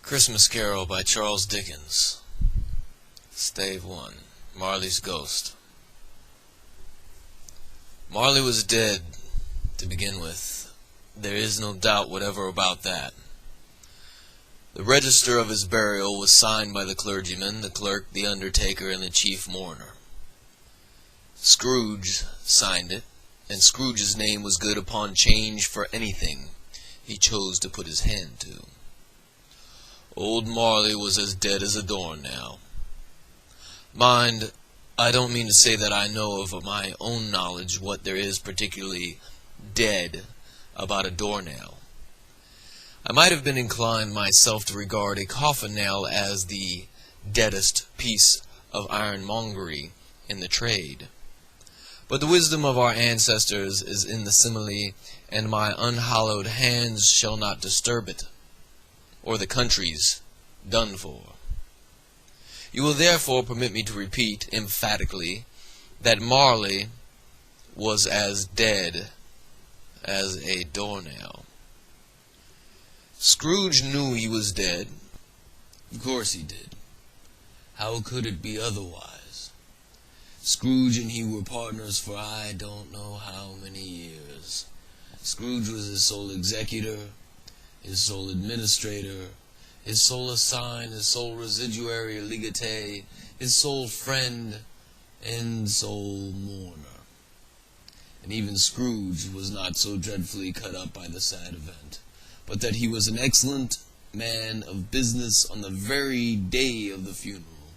Christmas Carol by Charles Dickens. Stave 1. Marley's Ghost. Marley was dead, to begin with. There is no doubt whatever about that. The register of his burial was signed by the clergyman, the clerk, the undertaker, and the chief mourner. Scrooge signed it, and Scrooge's name was good upon change for anything he chose to put his hand to. Old Marley was as dead as a doornail. Mind, I don't mean to say that I know of my own knowledge what there is particularly dead about a doornail. I might have been inclined myself to regard a coffin nail as the deadest piece of ironmongery in the trade. But the wisdom of our ancestors is in the simile, and my unhallowed hands shall not disturb it, or the country's done for. You will therefore permit me to repeat emphatically that Marley was as dead as a doornail. Scrooge knew he was dead. Of course he did. How could it be otherwise? Scrooge and he were partners for I don't know how many years. Scrooge was his sole executor, his sole administrator, his sole assign, his sole residuary legatee, his sole friend, and sole mourner. And even Scrooge was not so dreadfully cut up by the sad event, but that he was an excellent man of business on the very day of the funeral,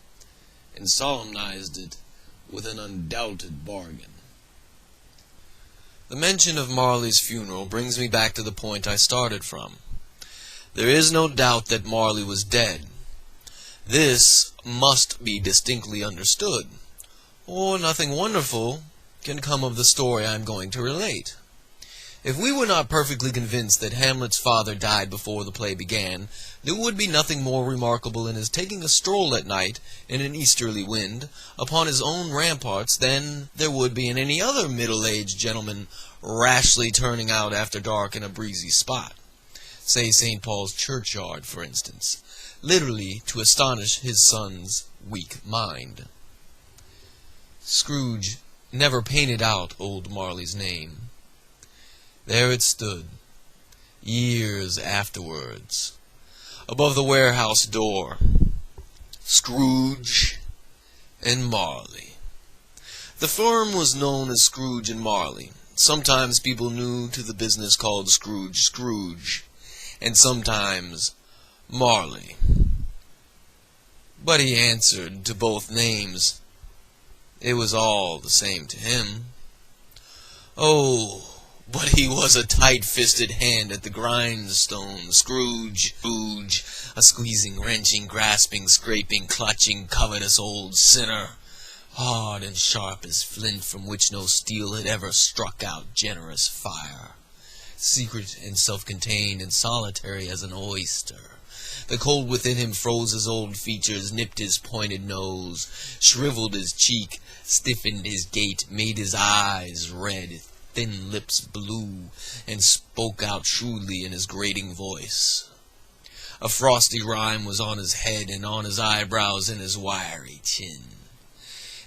and solemnized it with an undoubted bargain. The mention of Marley's funeral brings me back to the point I started from. There is no doubt that Marley was dead. This must be distinctly understood, or nothing wonderful can come of the story I am going to relate. If we were not perfectly convinced that Hamlet's father died before the play began, there would be nothing more remarkable in his taking a stroll at night in an easterly wind upon his own ramparts than there would be in any other middle-aged gentleman rashly turning out after dark in a breezy spot, say St. Paul's churchyard, for instance, literally to astonish his son's weak mind. Scrooge never painted out old Marley's name. There it stood, years afterwards, above the warehouse door, Scrooge and Marley. The firm was known as Scrooge and Marley. Sometimes people new to the business called Scrooge Scrooge, and sometimes Marley. But he answered to both names. It was all the same to him. Oh, but he was a tight-fisted hand at the grindstone, Scrooge, a squeezing, wrenching, grasping, scraping, clutching, covetous old sinner, hard and sharp as flint from which no steel had ever struck out generous fire, secret and self-contained and solitary as an oyster. The cold within him froze his old features, nipped his pointed nose, shriveled his cheek, stiffened his gait, made his eyes red, thin lips blue, and spoke out shrewdly in his grating voice. A frosty rime was on his head and on his eyebrows and his wiry chin.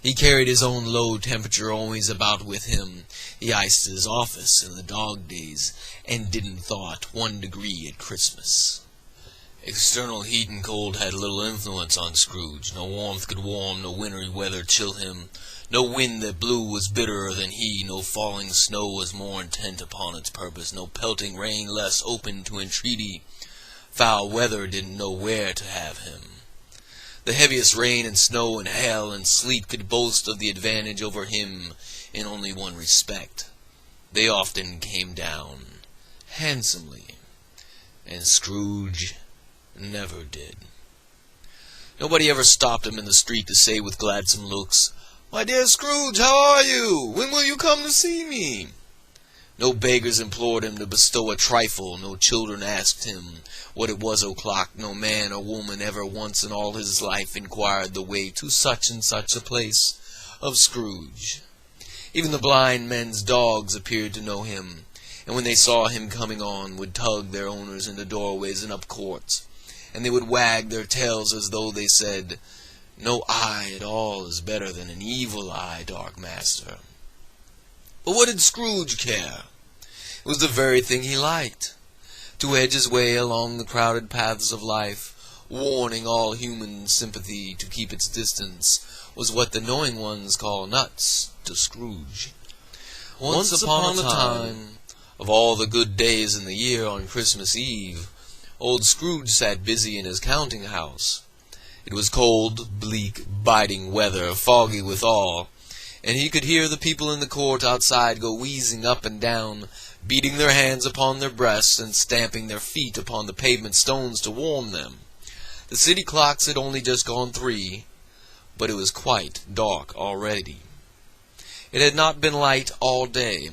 He carried his own low temperature always about with him. He iced his office in the dog days, and didn't thaw 1 degree at Christmas. External heat and cold had little influence on Scrooge. No warmth could warm, no wintry weather chill him. No wind that blew was bitterer than he, no falling snow was more intent upon its purpose, no pelting rain less open to entreaty. Foul weather didn't know where to have him. The heaviest rain and snow and hail and sleet could boast of the advantage over him in only one respect. They often came down handsomely, and Scrooge never did. Nobody ever stopped him in the street to say with gladsome looks, "My dear Scrooge, how are you? When will you come to see me?" No beggars implored him to bestow a trifle, no children asked him what it was o'clock, no man or woman ever once in all his life inquired the way to such and such a place of Scrooge. Even the blind men's dogs appeared to know him, and when they saw him coming on, would tug their owners into doorways and up courts, and they would wag their tails as though they said, "No eye at all is better than an evil eye, Dark Master." But what did Scrooge care? It was the very thing he liked. To edge his way along the crowded paths of life, warning all human sympathy to keep its distance, was what the knowing ones call nuts to Scrooge. Once upon a time, of all the good days in the year on Christmas Eve, old Scrooge sat busy in his counting house. It was cold, bleak, biting weather, foggy withal, and he could hear the people in the court outside go wheezing up and down, beating their hands upon their breasts and stamping their feet upon the pavement stones to warm them. The city clocks had only just gone 3, but it was quite dark already. It had not been light all day,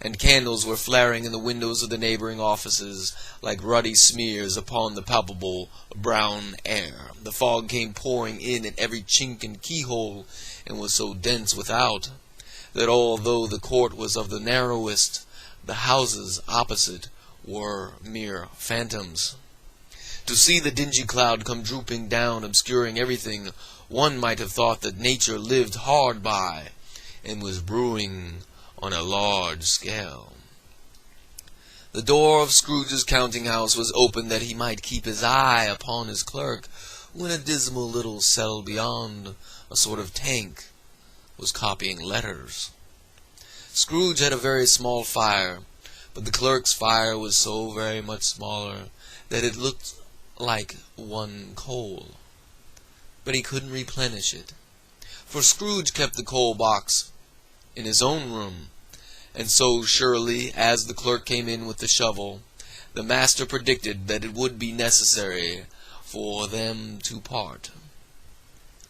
and candles were flaring in the windows of the neighboring offices like ruddy smears upon the palpable brown air. The fog came pouring in at every chink and keyhole, and was so dense without that although the court was of the narrowest, the houses opposite were mere phantoms. To see the dingy cloud come drooping down, obscuring everything, one might have thought that nature lived hard by, and was brewing on a large scale. The door of Scrooge's counting-house was open that he might keep his eye upon his clerk, who in a dismal little cell beyond, a sort of tank, was copying letters. Scrooge had a very small fire, but the clerk's fire was so very much smaller that it looked like one coal. But he couldn't replenish it, for Scrooge kept the coal box in his own room, and so surely as the clerk came in with the shovel, the master predicted that it would be necessary for them to part.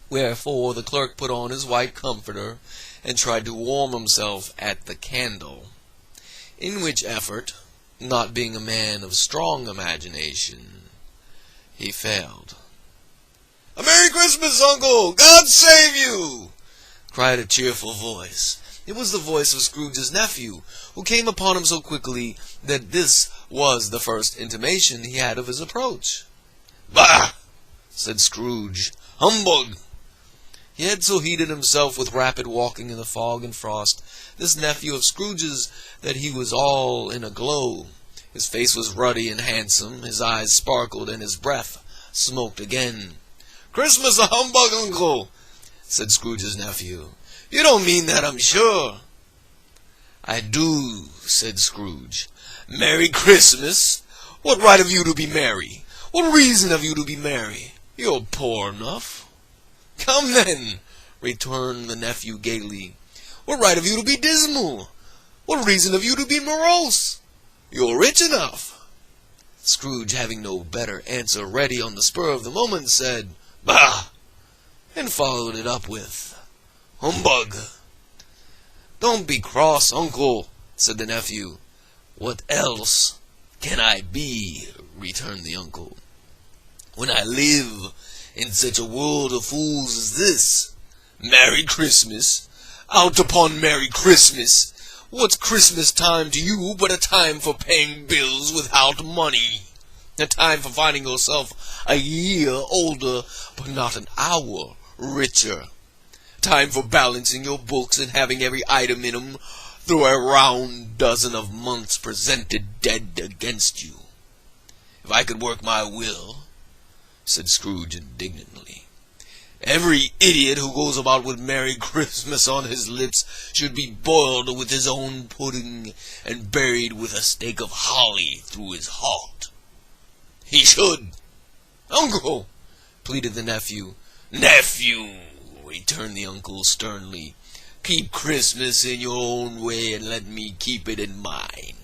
Wherefore the clerk put on his white comforter and tried to warm himself at the candle, in which effort, not being a man of strong imagination, he failed. "A Merry Christmas, Uncle! God save you!" cried a cheerful voice. It was the voice of Scrooge's nephew, who came upon him so quickly that this was the first intimation he had of his approach. "Bah!" said Scrooge. "Humbug!" He had so heated himself with rapid walking in the fog and frost, this nephew of Scrooge's, that he was all in a glow. His face was ruddy and handsome, his eyes sparkled, and his breath smoked again. "Christmas a humbug, Uncle!" said Scrooge's nephew. "You don't mean that, I'm sure." "I do," said Scrooge. "Merry Christmas! What right have you to be merry? What reason have you to be merry? You're poor enough." "Come then," returned the nephew gaily. "What right have you to be dismal? What reason have you to be morose? You're rich enough." Scrooge, having no better answer ready on the spur of the moment, said, "Bah!" and followed it up with, "Humbug!" "Don't be cross, Uncle," said the nephew. "What else can I be?" returned the uncle, "when I live in such a world of fools as this? Merry Christmas! Out upon Merry Christmas! What's Christmas time to you but a time for paying bills without money? A time for finding yourself a year older, but not an hour richer. Time for balancing your books and having every item in 'em through a round dozen of months presented dead against you. If I could work my will," said Scrooge indignantly, "every idiot who goes about with Merry Christmas on his lips should be boiled with his own pudding and buried with a stake of holly through his heart. He should." "Uncle!" pleaded the nephew. "Nephew!" returned the uncle sternly. "Keep Christmas in your own way and let me keep it in mine."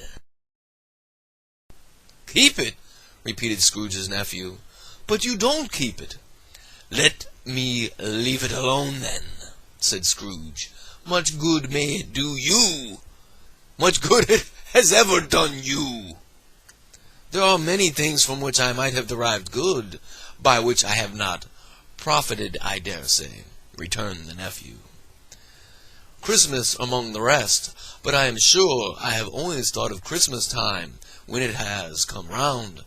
"Keep it?" repeated Scrooge's nephew. "But you don't keep it." "Let me leave it alone, then," said Scrooge. "Much good may it do you. Much good it has ever done you." "There are many things from which I might have derived good, by which I have not profited, I dare say," returned the nephew. "Christmas among the rest, but I am sure I have always thought of Christmas time, when it has come round,